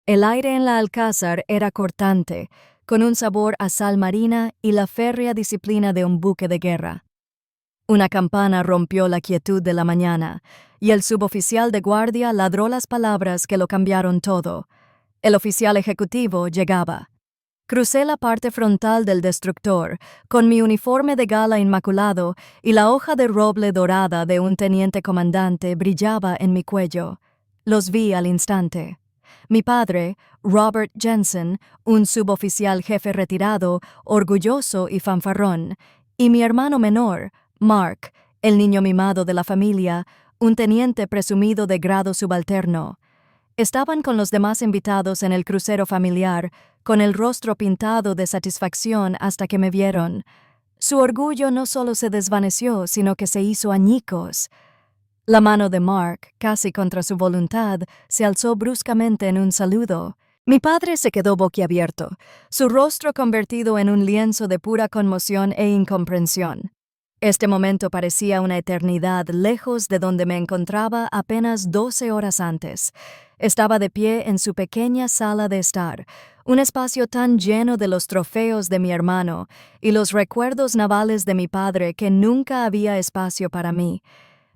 El aire en la Alcázar era cortante, con un sabor a sal marina y la férrea disciplina de un buque de guerra. Una campana rompió la quietud de la mañana, y el suboficial de guardia ladró las palabras que lo cambiaron todo. El oficial ejecutivo llegaba. Crucé la parte frontal del destructor, con mi uniforme de gala inmaculado y la hoja de roble dorada de un teniente comandante brillaba en mi cuello. Los vi al instante. Mi padre, Robert Jensen, un suboficial jefe retirado, orgulloso y fanfarrón, y mi hermano menor, Mark, el niño mimado de la familia, un teniente presumido de grado subalterno. Estaban con los demás invitados en el crucero familiar, con el rostro pintado de satisfacción hasta que me vieron. Su orgullo no solo se desvaneció, sino que se hizo añicos. La mano de Mark, casi contra su voluntad, se alzó bruscamente en un saludo. Mi padre se quedó boquiabierto, su rostro convertido en un lienzo de pura conmoción e incomprensión. Este momento parecía una eternidad lejos de donde me encontraba apenas 12 horas antes. Estaba de pie en su pequeña sala de estar, un espacio tan lleno de los trofeos de mi hermano y los recuerdos navales de mi padre que nunca había espacio para mí.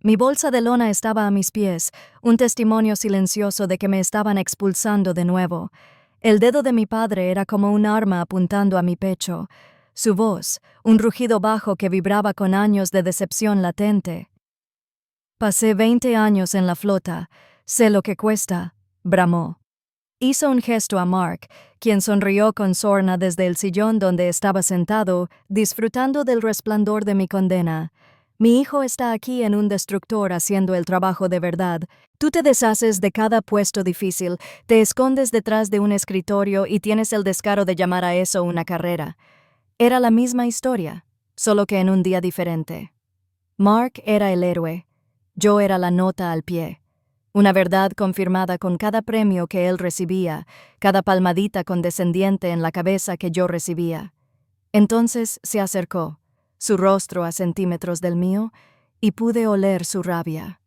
Mi bolsa de lona estaba a mis pies, un testimonio silencioso de que me estaban expulsando de nuevo. El dedo de mi padre era como un arma apuntando a mi pecho. Su voz, un rugido bajo que vibraba con años de decepción latente. Pasé 20 años en la flota. Sé lo que cuesta, bramó. Hizo un gesto a Mark, quien sonrió con sorna desde el sillón donde estaba sentado, disfrutando del resplandor de mi condena. Mi hijo está aquí en un destructor haciendo el trabajo de verdad. Tú te deshaces de cada puesto difícil, te escondes detrás de un escritorio y tienes el descaro de llamar a eso una carrera. Era la misma historia, solo que en un día diferente. Mark era el héroe. Yo era la nota al pie. Una verdad confirmada con cada premio que él recibía, cada palmadita condescendiente en la cabeza que yo recibía. Entonces se acercó, su rostro a centímetros del mío, y pude oler su rabia.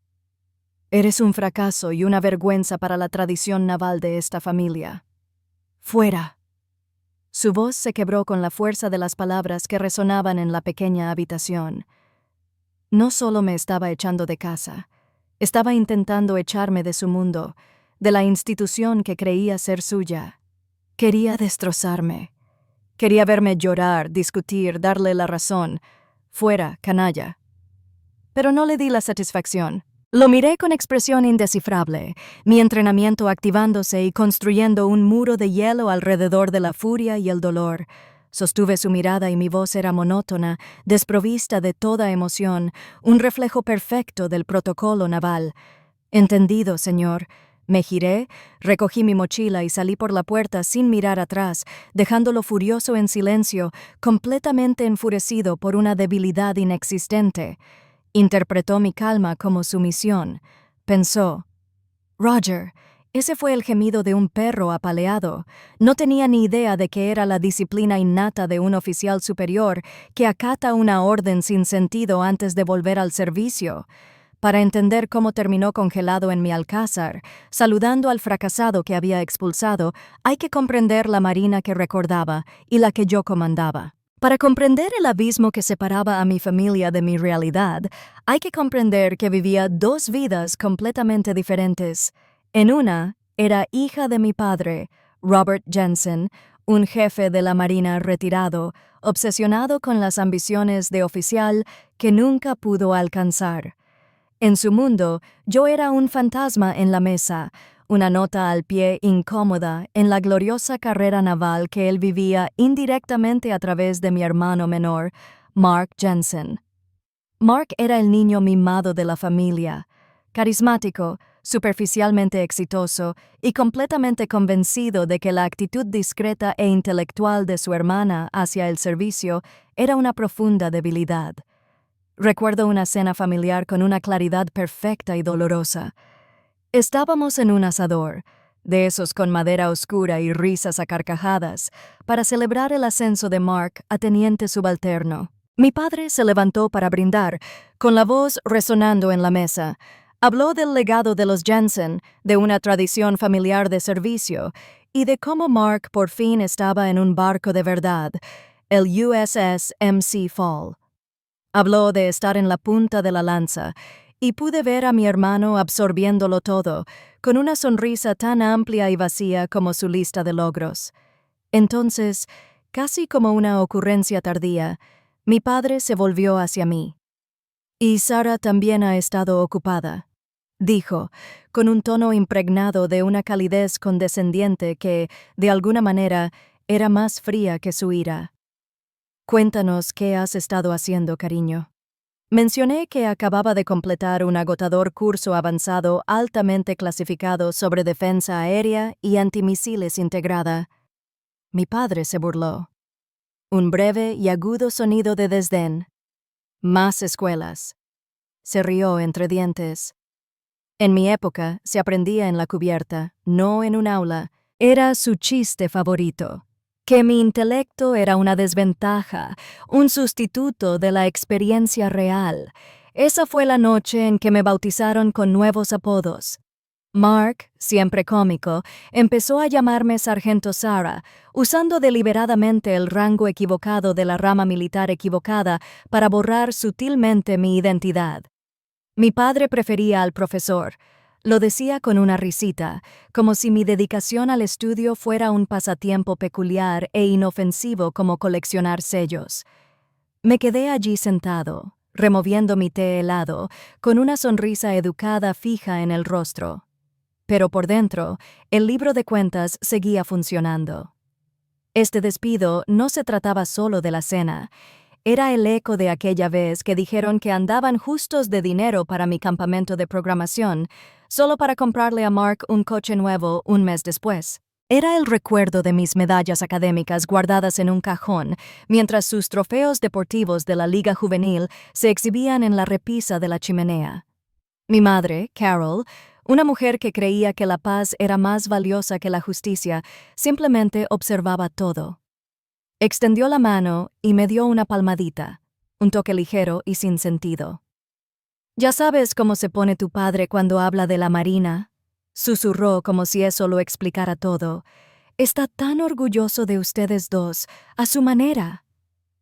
Eres un fracaso y una vergüenza para la tradición naval de esta familia. ¡Fuera! Su voz se quebró con la fuerza de las palabras que resonaban en la pequeña habitación. No solo me estaba echando de casa, estaba intentando echarme de su mundo, de la institución que creía ser suya. Quería destrozarme. Quería verme llorar, discutir, darle la razón. Fuera, canalla. Pero no le di la satisfacción. Lo miré con expresión indescifrable, mi entrenamiento activándose y construyendo un muro de hielo alrededor de la furia y el dolor. Sostuve su mirada y mi voz era monótona, desprovista de toda emoción, un reflejo perfecto del protocolo naval. Entendido, señor. Me giré, recogí mi mochila y salí por la puerta sin mirar atrás, dejándolo furioso en silencio, completamente enfurecido por una debilidad inexistente. Interpretó mi calma como sumisión. Pensó, Roger, ese fue el gemido de un perro apaleado. No tenía ni idea de que era la disciplina innata de un oficial superior que acata una orden sin sentido antes de volver al servicio. Para entender cómo terminó congelado en mi alcázar, saludando al fracasado que había expulsado, hay que comprender la marina que recordaba y la que yo comandaba. Para comprender el abismo que separaba a mi familia de mi realidad, hay que comprender que vivía dos vidas completamente diferentes. En una, era hija de mi padre, Robert Jensen, un jefe de la marina retirado, obsesionado con las ambiciones de oficial que nunca pudo alcanzar. En su mundo, yo era un fantasma en la mesa, una nota al pie incómoda en la gloriosa carrera naval que él vivía indirectamente a través de mi hermano menor, Mark Jensen. Mark era el niño mimado de la familia, carismático, superficialmente exitoso y completamente convencido de que la actitud discreta e intelectual de su hermana hacia el servicio era una profunda debilidad. Recuerdo una cena familiar con una claridad perfecta y dolorosa. Estábamos en un asador, de esos con madera oscura y risas a carcajadas, para celebrar el ascenso de Mark a teniente subalterno. Mi padre se levantó para brindar, con la voz resonando en la mesa. Habló del legado de los Jensen, de una tradición familiar de servicio, y de cómo Mark por fin estaba en un barco de verdad, el USS MC Fall. Habló de estar en la punta de la lanza, y pude ver a mi hermano absorbiéndolo todo, con una sonrisa tan amplia y vacía como su lista de logros. Entonces, casi como una ocurrencia tardía, mi padre se volvió hacia mí. «Y Sara también ha estado ocupada», dijo, con un tono impregnado de una calidez condescendiente que, de alguna manera, era más fría que su ira. «Cuéntanos qué has estado haciendo, cariño». Mencioné que acababa de completar un agotador curso avanzado altamente clasificado sobre defensa aérea y antimisiles integrada. Mi padre se burló. Un breve y agudo sonido de desdén. «Más escuelas». Se rió entre dientes. En mi época se aprendía en la cubierta, no en un aula. Era su chiste favorito. Que mi intelecto era una desventaja, un sustituto de la experiencia real. Esa fue la noche en que me bautizaron con nuevos apodos. Mark, siempre cómico, empezó a llamarme Sargento Sara, usando deliberadamente el rango equivocado de la rama militar equivocada para borrar sutilmente mi identidad. Mi padre prefería al profesor. Lo decía con una risita, como si mi dedicación al estudio fuera un pasatiempo peculiar e inofensivo como coleccionar sellos. Me quedé allí sentado, removiendo mi té helado, con una sonrisa educada fija en el rostro. Pero por dentro, el libro de cuentas seguía funcionando. Este despido no se trataba solo de la cena. Era el eco de aquella vez que dijeron que andaban justos de dinero para mi campamento de programación, solo para comprarle a Mark un coche nuevo un mes después. Era el recuerdo de mis medallas académicas guardadas en un cajón, mientras sus trofeos deportivos de la Liga Juvenil se exhibían en la repisa de la chimenea. Mi madre, Carol, una mujer que creía que la paz era más valiosa que la justicia, simplemente observaba todo. Extendió la mano y me dio una palmadita, un toque ligero y sin sentido. «Ya sabes cómo se pone tu padre cuando habla de la Marina», susurró como si eso lo explicara todo. «Está tan orgulloso de ustedes dos, a su manera».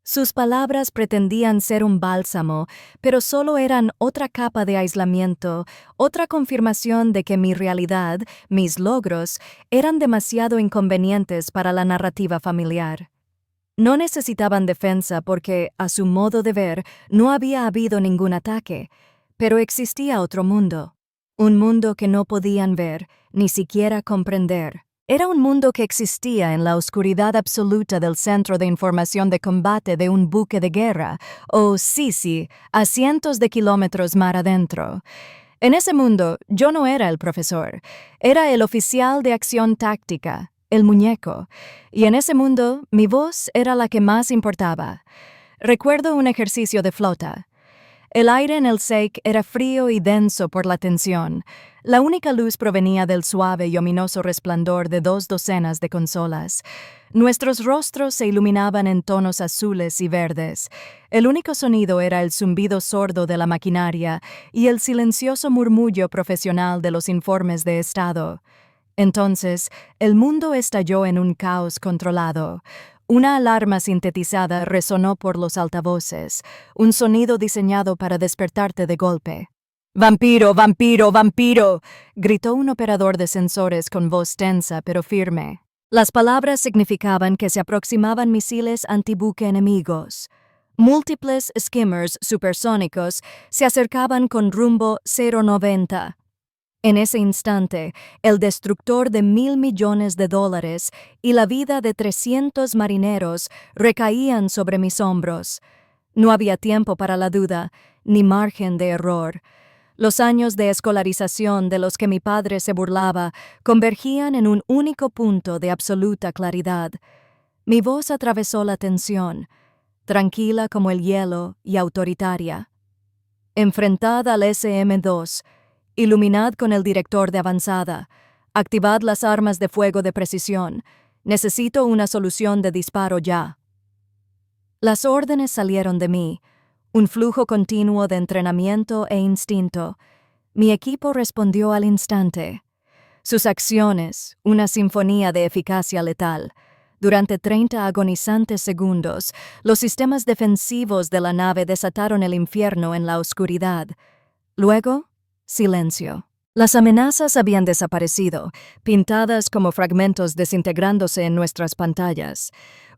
Sus palabras pretendían ser un bálsamo, pero solo eran otra capa de aislamiento, otra confirmación de que mi realidad, mis logros, eran demasiado inconvenientes para la narrativa familiar. No necesitaban defensa porque, a su modo de ver, no había habido ningún ataque, pero existía otro mundo. Un mundo que no podían ver, ni siquiera comprender. Era un mundo que existía en la oscuridad absoluta del Centro de Información de Combate de un buque de guerra, o Sisi, a cientos de kilómetros mar adentro. En ese mundo, yo no era el profesor, era el oficial de acción táctica, el muñeco, y en ese mundo mi voz era la que más importaba. Recuerdo un ejercicio de flota. El aire en el SEIC era frío y denso por la tensión. La única luz provenía del suave y ominoso resplandor de 2 docenas de consolas. Nuestros rostros se iluminaban en tonos azules y verdes. El único sonido era el zumbido sordo de la maquinaria y el silencioso murmullo profesional de los informes de estado. Entonces, el mundo estalló en un caos controlado. Una alarma sintetizada resonó por los altavoces, un sonido diseñado para despertarte de golpe. «¡Vampiro, vampiro, vampiro!», gritó un operador de sensores con voz tensa pero firme. Las palabras significaban que se aproximaban misiles antibuque enemigos. Múltiples skimmers supersónicos se acercaban con rumbo 090. En ese instante, el destructor de $1,000 millones y la vida de 300 marineros recaían sobre mis hombros. No había tiempo para la duda, ni margen de error. Los años de escolarización de los que mi padre se burlaba convergían en un único punto de absoluta claridad. Mi voz atravesó la tensión, tranquila como el hielo y autoritaria. «Enfrentad al SM-2. Iluminad con el director de avanzada. Activad las armas de fuego de precisión. Necesito una solución de disparo ya». Las órdenes salieron de mí, un flujo continuo de entrenamiento e instinto. Mi equipo respondió al instante. Sus acciones, una sinfonía de eficacia letal. Durante 30 agonizantes segundos, los sistemas defensivos de la nave desataron el infierno en la oscuridad. Luego, silencio. Las amenazas habían desaparecido, pintadas como fragmentos desintegrándose en nuestras pantallas.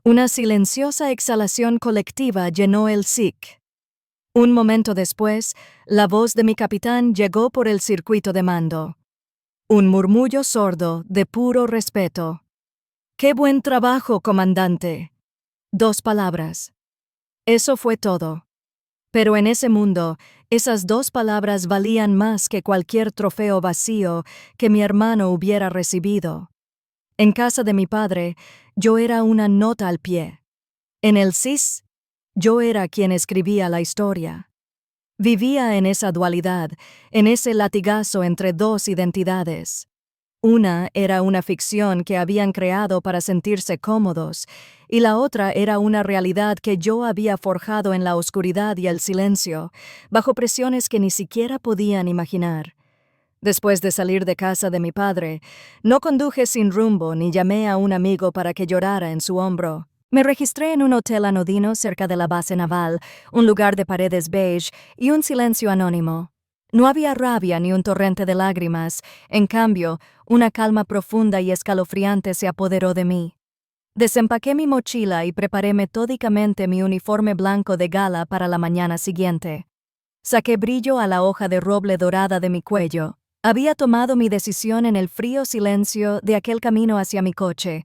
Una silenciosa exhalación colectiva llenó el SIC. Un momento después, la voz de mi capitán llegó por el circuito de mando. Un murmullo sordo de puro respeto. ¡Qué buen trabajo, comandante! 2 palabras. Eso fue todo. Pero en ese mundo, esas 2 palabras valían más que cualquier trofeo vacío que mi hermano hubiera recibido. En casa de mi padre, yo era una nota al pie. En el CIS, yo era quien escribía la historia. Vivía en esa dualidad, en ese latigazo entre 2 identidades. Una era una ficción que habían creado para sentirse cómodos, y la otra era una realidad que yo había forjado en la oscuridad y el silencio, bajo presiones que ni siquiera podían imaginar. Después de salir de casa de mi padre, no conduje sin rumbo ni llamé a un amigo para que llorara en su hombro. Me registré en un hotel anodino cerca de la base naval, un lugar de paredes beige y un silencio anónimo. No había rabia ni un torrente de lágrimas, en cambio, una calma profunda y escalofriante se apoderó de mí. Desempaqué mi mochila y preparé metódicamente mi uniforme blanco de gala para la mañana siguiente. Saqué brillo a la hoja de roble dorada de mi cuello. Había tomado mi decisión en el frío silencio de aquel camino hacia mi coche.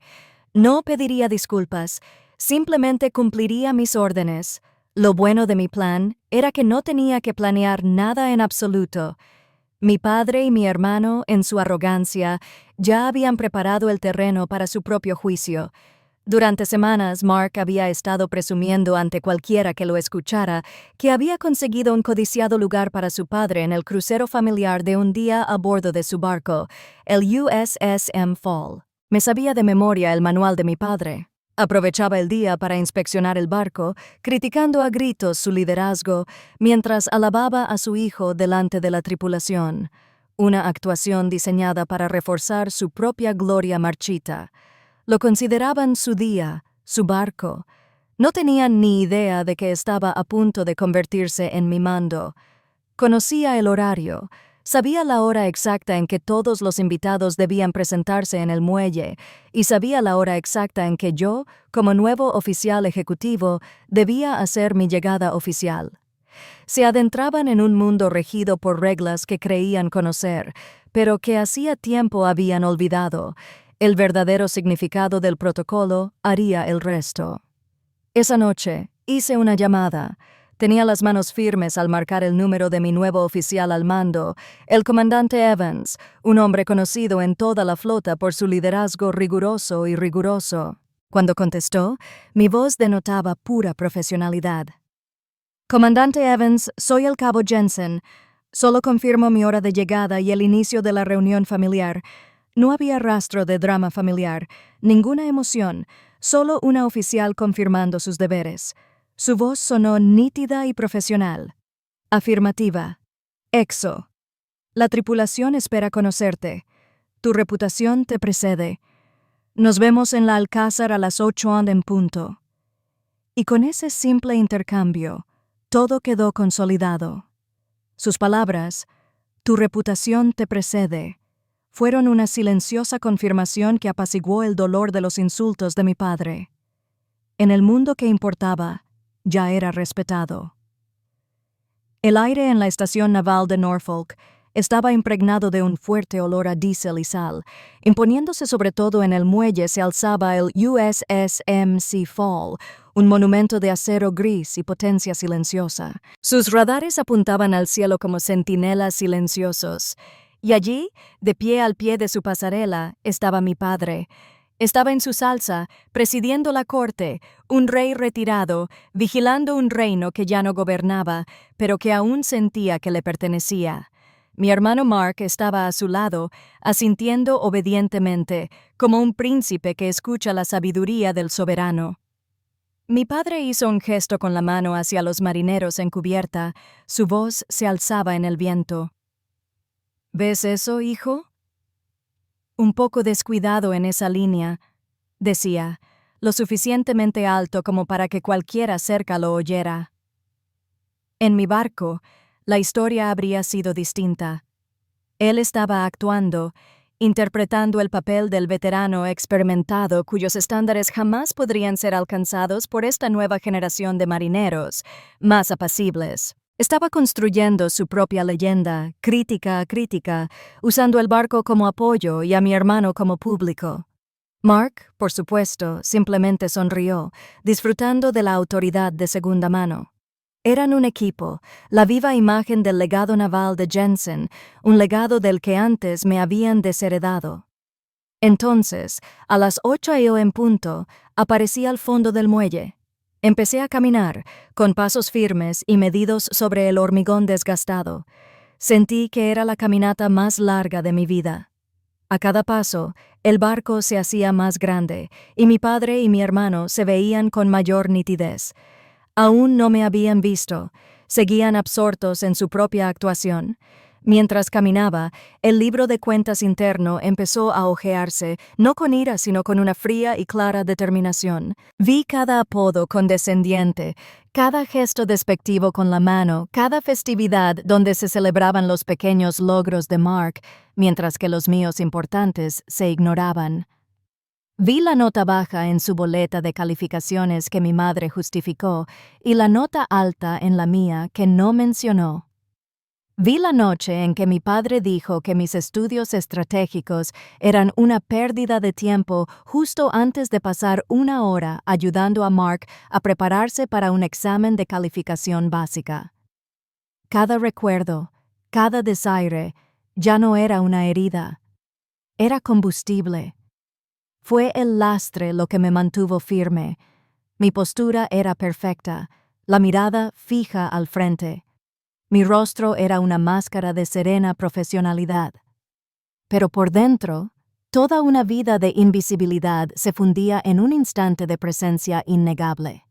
No pediría disculpas, simplemente cumpliría mis órdenes. Lo bueno de mi plan era que no tenía que planear nada en absoluto. Mi padre y mi hermano, en su arrogancia, ya habían preparado el terreno para su propio juicio. Durante semanas, Mark había estado presumiendo ante cualquiera que lo escuchara que había conseguido un codiciado lugar para su padre en el crucero familiar de un día a bordo de su barco, el USS Fall. Me sabía de memoria el manual de mi padre. Aprovechaba el día para inspeccionar el barco, criticando a gritos su liderazgo, mientras alababa a su hijo delante de la tripulación. Una actuación diseñada para reforzar su propia gloria marchita. Lo consideraban su día, su barco. No tenían ni idea de que estaba a punto de convertirse en mi mando. Conocía el horario. Sabía la hora exacta en que todos los invitados debían presentarse en el muelle y sabía la hora exacta en que yo, como nuevo oficial ejecutivo, debía hacer mi llegada oficial. Se adentraban en un mundo regido por reglas que creían conocer, pero que hacía tiempo habían olvidado. El verdadero significado del protocolo haría el resto. Esa noche hice una llamada. Tenía las manos firmes al marcar el número de mi nuevo oficial al mando, el comandante Evans, un hombre conocido en toda la flota por su liderazgo riguroso y riguroso. Cuando contestó, mi voz denotaba pura profesionalidad. Comandante Evans, soy el cabo Jensen. Solo confirmo mi hora de llegada y el inicio de la reunión familiar. No había rastro de drama familiar, ninguna emoción, solo una oficial confirmando sus deberes. Su voz sonó nítida y profesional. Afirmativa. Exo. La tripulación espera conocerte. Tu reputación te precede. Nos vemos en la Alcázar a las 8 en punto. Y con ese simple intercambio, todo quedó consolidado. Sus palabras, tu reputación te precede, fueron una silenciosa confirmación que apaciguó el dolor de los insultos de mi padre. En el mundo que importaba, ya era respetado. El aire en la estación naval de Norfolk estaba impregnado de un fuerte olor a diésel y sal. Imponiéndose sobre todo en el muelle se alzaba el USS Fall, un monumento de acero gris y potencia silenciosa. Sus radares apuntaban al cielo como centinelas silenciosos. Y allí, de pie de su pasarela, estaba mi padre. Estaba en su salsa, presidiendo la corte, un rey retirado, vigilando un reino que ya no gobernaba, pero que aún sentía que le pertenecía. Mi hermano Mark estaba a su lado, asintiendo obedientemente, como un príncipe que escucha la sabiduría del soberano. Mi padre hizo un gesto con la mano hacia los marineros en cubierta, su voz se alzaba en el viento. ¿Ves eso, hijo? Un poco descuidado en esa línea, decía, lo suficientemente alto como para que cualquiera cerca lo oyera. En mi barco, la historia habría sido distinta. Él estaba actuando, interpretando el papel del veterano experimentado cuyos estándares jamás podrían ser alcanzados por esta nueva generación de marineros, más apacibles. Estaba construyendo su propia leyenda, crítica a crítica, usando el barco como apoyo y a mi hermano como público. Mark, por supuesto, simplemente sonrió, disfrutando de la autoridad de segunda mano. Eran un equipo, la viva imagen del legado naval de Jensen, un legado del que antes me habían desheredado. Entonces, a las 8 en punto, aparecí al fondo del muelle. Empecé a caminar, con pasos firmes y medidos sobre el hormigón desgastado. Sentí que era la caminata más larga de mi vida. A cada paso, el barco se hacía más grande, y mi padre y mi hermano se veían con mayor nitidez. Aún no me habían visto, seguían absortos en su propia actuación. Mientras caminaba, el libro de cuentas interno empezó a hojearse, no con ira sino con una fría y clara determinación. Vi cada apodo condescendiente, cada gesto despectivo con la mano, cada festividad donde se celebraban los pequeños logros de Mark, mientras que los míos importantes se ignoraban. Vi la nota baja en su boleta de calificaciones que mi madre justificó y la nota alta en la mía que no mencionó. Vi la noche en que mi padre dijo que mis estudios estratégicos eran una pérdida de tiempo justo antes de pasar 1 hora ayudando a Mark a prepararse para un examen de calificación básica. Cada recuerdo, cada desaire, ya no era una herida. Era combustible. Fue el lastre lo que me mantuvo firme. Mi postura era perfecta, la mirada fija al frente. Mi rostro era una máscara de serena profesionalidad. Pero por dentro, toda una vida de invisibilidad se fundía en un instante de presencia innegable.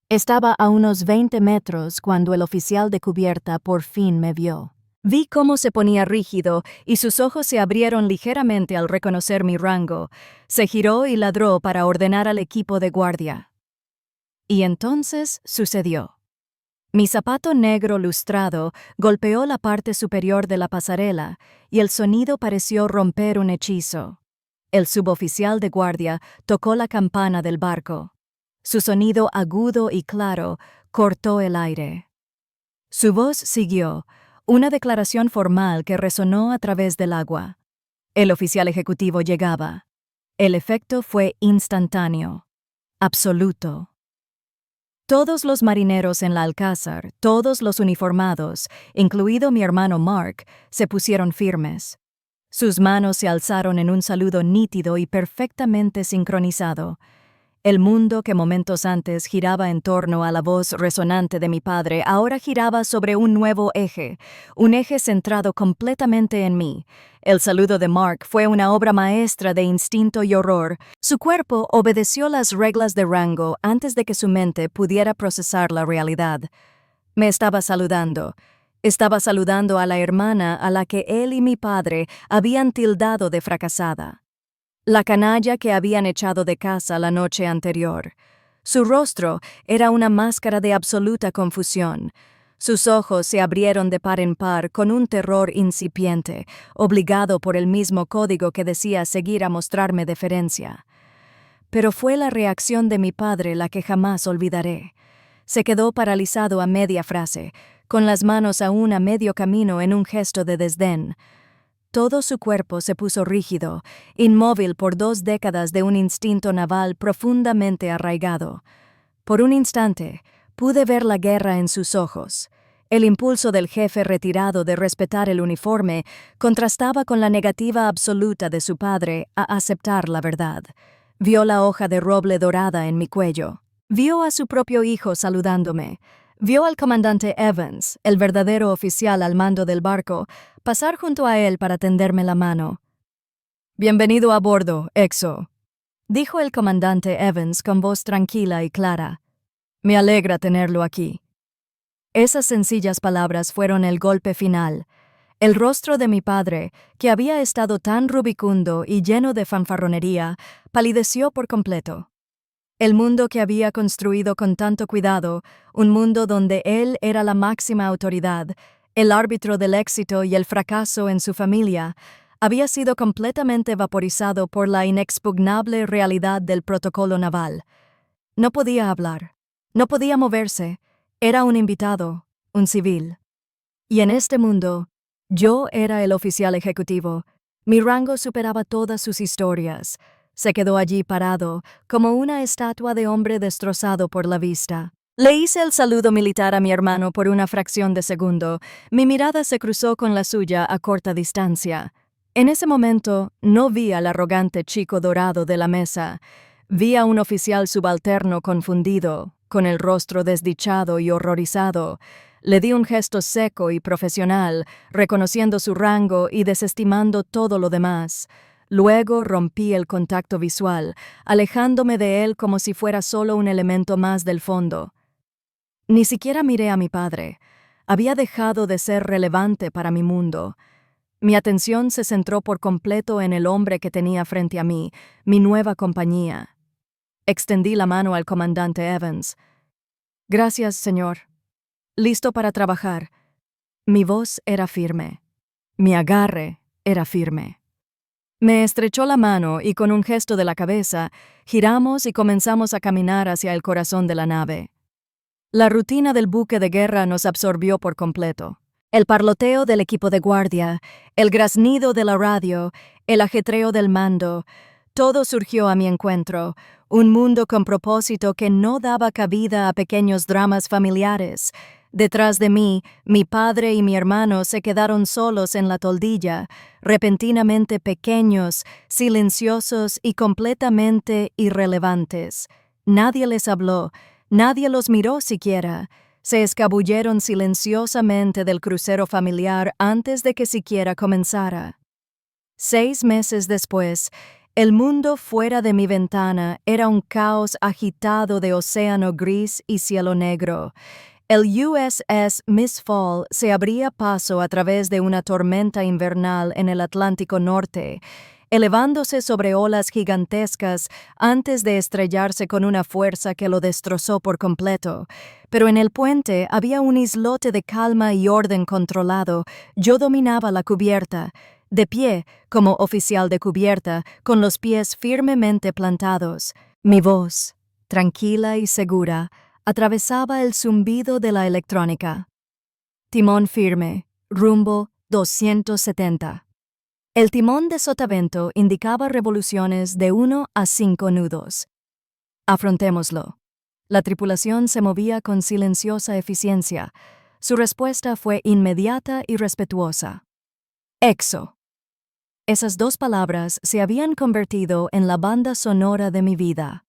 Estaba a unos 20 metros cuando el oficial de cubierta por fin me vio. Vi cómo se ponía rígido y sus ojos se abrieron ligeramente al reconocer mi rango. Se giró y ladró para ordenar al equipo de guardia. Y entonces sucedió. Mi zapato negro lustrado golpeó la parte superior de la pasarela y el sonido pareció romper un hechizo. El suboficial de guardia tocó la campana del barco. Su sonido agudo y claro cortó el aire. Su voz siguió, una declaración formal que resonó a través del agua. El oficial ejecutivo llegaba. El efecto fue instantáneo, absoluto. Todos los marineros en la Alcázar, todos los uniformados, incluido mi hermano Mark, se pusieron firmes. Sus manos se alzaron en un saludo nítido y perfectamente sincronizado. El mundo que momentos antes giraba en torno a la voz resonante de mi padre ahora giraba sobre un nuevo eje, un eje centrado completamente en mí. El saludo de Mark fue una obra maestra de instinto y horror. Su cuerpo obedeció las reglas de rango antes de que su mente pudiera procesar la realidad. Me estaba saludando. Estaba saludando a la hermana a la que él y mi padre habían tildado de fracasada. La canalla que habían echado de casa la noche anterior. Su rostro era una máscara de absoluta confusión. Sus ojos se abrieron de par en par con un terror incipiente, obligado por el mismo código que decía seguir a mostrarme deferencia. Pero fue la reacción de mi padre la que jamás olvidaré. Se quedó paralizado a media frase, con las manos aún a medio camino en un gesto de desdén. Todo su cuerpo se puso rígido, inmóvil por 2 décadas de un instinto naval profundamente arraigado. Por un instante, pude ver la guerra en sus ojos. El impulso del jefe retirado de respetar el uniforme contrastaba con la negativa absoluta de su padre a aceptar la verdad. Vio la hoja de roble dorada en mi cuello. Vio a su propio hijo saludándome. Vio al comandante Evans, el verdadero oficial al mando del barco, pasar junto a él para tenderme la mano. «Bienvenido a bordo, Exo», dijo el comandante Evans con voz tranquila y clara. «Me alegra tenerlo aquí». Esas sencillas palabras fueron el golpe final. El rostro de mi padre, que había estado tan rubicundo y lleno de fanfarronería, palideció por completo. El mundo que había construido con tanto cuidado, un mundo donde él era la máxima autoridad, el árbitro del éxito y el fracaso en su familia, había sido completamente vaporizado por la inexpugnable realidad del protocolo naval. No podía hablar, no podía moverse, era un invitado, un civil. Y en este mundo, yo era el oficial ejecutivo. Mi rango superaba todas sus historias. Se quedó allí parado, como una estatua de hombre destrozado por la vista. Le hice el saludo militar a mi hermano por una fracción de segundo. Mi mirada se cruzó con la suya a corta distancia. En ese momento, no vi al arrogante chico dorado de la mesa. Vi a un oficial subalterno confundido, con el rostro desdichado y horrorizado. Le di un gesto seco y profesional, reconociendo su rango y desestimando todo lo demás. Luego rompí el contacto visual, alejándome de él como si fuera solo un elemento más del fondo. Ni siquiera miré a mi padre. Había dejado de ser relevante para mi mundo. Mi atención se centró por completo en el hombre que tenía frente a mí, mi nueva compañía. Extendí la mano al comandante Evans. «Gracias, señor. Listo para trabajar». Mi voz era firme. Mi agarre era firme. Me estrechó la mano y con un gesto de la cabeza, giramos y comenzamos a caminar hacia el corazón de la nave. La rutina del buque de guerra nos absorbió por completo. El parloteo del equipo de guardia, el graznido de la radio, el ajetreo del mando, todo surgió a mi encuentro, un mundo con propósito que no daba cabida a pequeños dramas familiares. Detrás de mí, mi padre y mi hermano se quedaron solos en la toldilla, repentinamente pequeños, silenciosos y completamente irrelevantes. Nadie les habló, nadie los miró siquiera. Se escabulleron silenciosamente del crucero familiar antes de que siquiera comenzara. 6 meses después, el mundo fuera de mi ventana era un caos agitado de océano gris y cielo negro. El USS Miss Fall se abría paso a través de una tormenta invernal en el Atlántico Norte, elevándose sobre olas gigantescas antes de estrellarse con una fuerza que lo destrozó por completo. Pero en el puente había un islote de calma y orden controlado. Yo dominaba la cubierta, de pie, como oficial de cubierta, con los pies firmemente plantados. Mi voz, tranquila y segura, atravesaba el zumbido de la electrónica. Timón firme, rumbo 270. El timón de sotavento indicaba revoluciones de 1 a 5 nudos. Afrontémoslo. La tripulación se movía con silenciosa eficiencia. Su respuesta fue inmediata y respetuosa. Exo. Esas 2 palabras se habían convertido en la banda sonora de mi vida.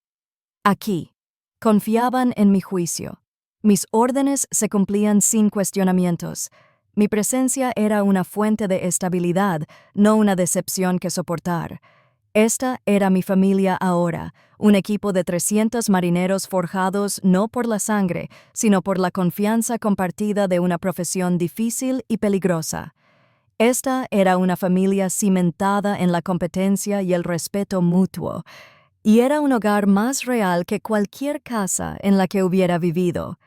Aquí. Confiaban en mi juicio. Mis órdenes se cumplían sin cuestionamientos. Mi presencia era una fuente de estabilidad, no una decepción que soportar. Esta era mi familia ahora, un equipo de 300 marineros forjados no por la sangre, sino por la confianza compartida de una profesión difícil y peligrosa. Esta era una familia cimentada en la competencia y el respeto mutuo, y era un hogar más real que cualquier casa en la que hubiera vivido.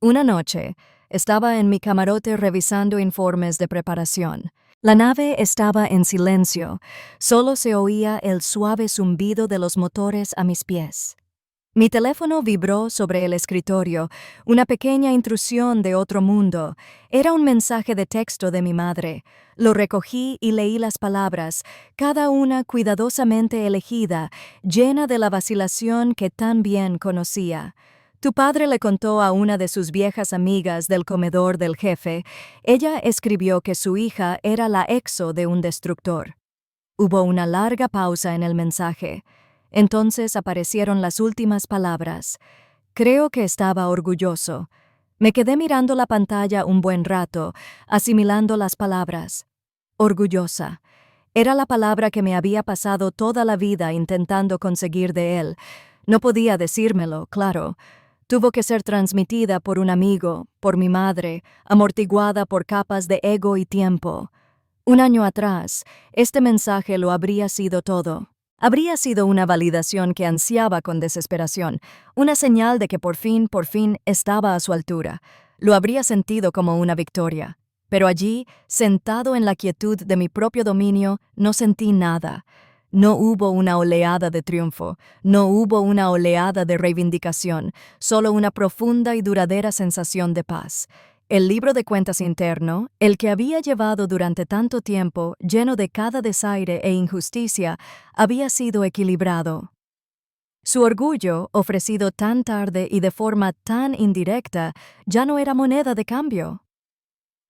Una noche, estaba en mi camarote revisando informes de preparación. La nave estaba en silencio, solo se oía el suave zumbido de los motores a mis pies. Mi teléfono vibró sobre el escritorio, una pequeña intrusión de otro mundo. Era un mensaje de texto de mi madre. Lo recogí y leí las palabras, cada una cuidadosamente elegida, llena de la vacilación que tan bien conocía. Tu padre le contó a una de sus viejas amigas del comedor del jefe. Ella escribió que su hija era la exo de un destructor. Hubo una larga pausa en el mensaje. Entonces aparecieron las últimas palabras. Creo que estaba orgulloso. Me quedé mirando la pantalla un buen rato, asimilando las palabras. Orgullosa. Era la palabra que me había pasado toda la vida intentando conseguir de él. No podía decírmelo, claro. Tuvo que ser transmitida por un amigo, por mi madre, amortiguada por capas de ego y tiempo. Un año atrás, este mensaje lo habría sido todo. Habría sido una validación que ansiaba con desesperación, una señal de que por fin estaba a su altura. Lo habría sentido como una victoria. Pero allí, sentado en la quietud de mi propio dominio, no sentí nada. No hubo una oleada de triunfo, no hubo una oleada de reivindicación, solo una profunda y duradera sensación de paz. El libro de cuentas interno, el que había llevado durante tanto tiempo, lleno de cada desaire e injusticia, había sido equilibrado. Su orgullo, ofrecido tan tarde y de forma tan indirecta, ya no era moneda de cambio.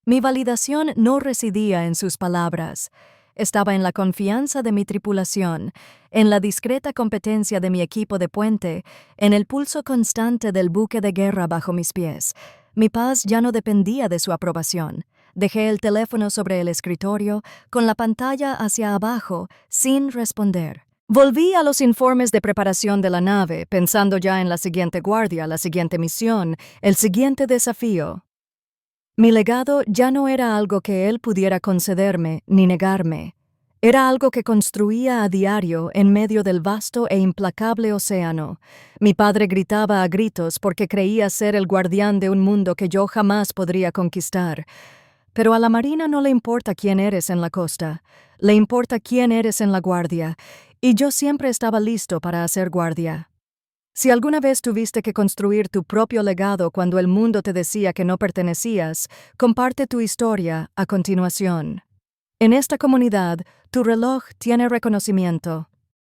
Mi validación no residía en sus palabras. Estaba en la confianza de mi tripulación, en la discreta competencia de mi equipo de puente, en el pulso constante del buque de guerra bajo mis pies. Mi paz ya no dependía de su aprobación. Dejé el teléfono sobre el escritorio, con la pantalla hacia abajo, sin responder. Volví a los informes de preparación de la nave, pensando ya en la siguiente guardia, la siguiente misión, el siguiente desafío. Mi legado ya no era algo que él pudiera concederme ni negarme. Era algo que construía a diario en medio del vasto e implacable océano. Mi padre gritaba a gritos porque creía ser el guardián de un mundo que yo jamás podría conquistar. Pero a la Marina no le importa quién eres en la costa, le importa quién eres en la guardia, y yo siempre estaba listo para hacer guardia. Si alguna vez tuviste que construir tu propio legado cuando el mundo te decía que no pertenecías, comparte tu historia a continuación. En esta comunidad, tu reloj tiene reconocimiento.